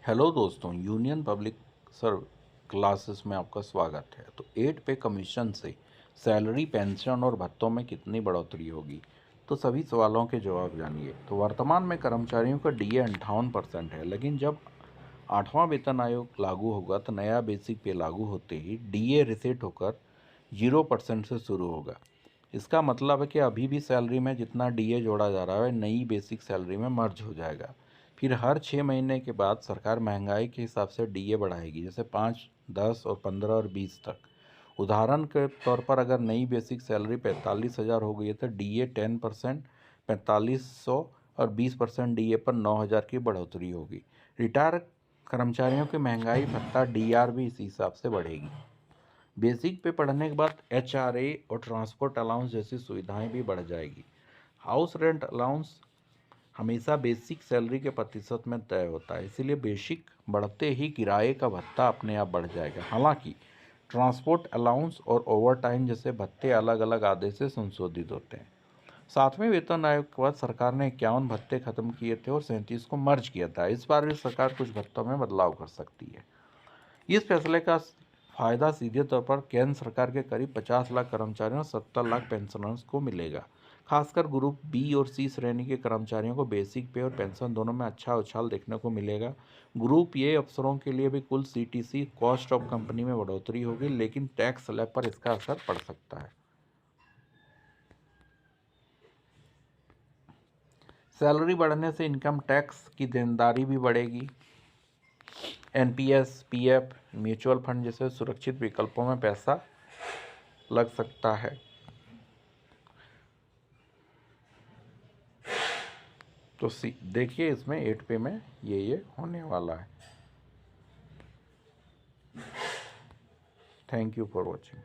Hello दोस्तों, union public सर्व classes में आपका स्वागत है। तो 8 पे कमीशन से सैलरी, पेंशन और भत्तों में कितनी बढ़ोतरी होगी, तो सभी सवालों के जवाब जानिए। तो वर्तमान में कर्मचारियों का डीए 58% है, लेकिन जब 8वां वेतन आयोग लागू होगा तो नया बेसिक पे लागू होते ही डीए रिसेट होकर 0% से शुरू होगा। इसका मतलब है कि अभी भी सैलरी में जितना डीए जोड़ा जा रहा है नई बेसिक सैलरी में मर्ज हो जाएगा। फिर हर 6 महीने के बाद सरकार महंगाई के हिसाब से डीए बढ़ाएगी, जैसे 5, 10 और 15 और 20 तक। उदाहरण के तौर पर अगर नई बेसिक सैलरी 45,000 हो गई है तो डीए 10%, 4500 और 20% डीए पर 9,000 की बढ़ोतरी होगी। रिटायर कर्मचारियों के महंगाई भत्ता डीआर भी इसी हिसाब से बढ़ेगी। बेसिक पे पढ़ने के बाद एचआरए और ट्रांसपोर्ट अलाउंस जैसी सुविधाएं भी बढ़ जाएगी। हाउस रेंट अलाउंस हमेशा बेसिक सैलरी के प्रतिशत में तय होता है, इसीलिए बेसिक बढ़ते ही किराए का भत्ता अपने आप बढ़ जाएगा। हालांकि ट्रांसपोर्ट अलाउंस और ओवरटाइम जैसे भत्ते अलग अलग आदेश से संशोधित होते हैं। 7वें वेतन आयोग के बाद सरकार ने 51 भत्ते खत्म किए थे और 37 को मर्ज किया था। इस बार भी सरकार कुछ भत्तों में बदलाव कर सकती है। इस फैसले का फायदा सीधे तौर पर केंद्र सरकार के करीब 50 लाख कर्मचारियों और 70 लाख पेंशनर्स को मिलेगा। खासकर ग्रुप बी और सी श्रेणी के कर्मचारियों को बेसिक पे और पेंशन दोनों में अच्छा उछाल देखने को मिलेगा। ग्रुप ए अफसरों के लिए भी कुल सीटीसी कॉस्ट ऑफ कंपनी में बढ़ोतरी होगी, लेकिन टैक्स स्लैब पर इसका असर पड़ सकता है। सैलरी बढ़ने से इनकम टैक्स की देनदारी भी बढ़ेगी। एनपीएस, पीएफ, म्यूचुअल फंड जैसे सुरक्षित विकल्पों में पैसा लग सकता है। तो देखिए इसमें 8 पे में ये होने वाला है। Thank you for watching.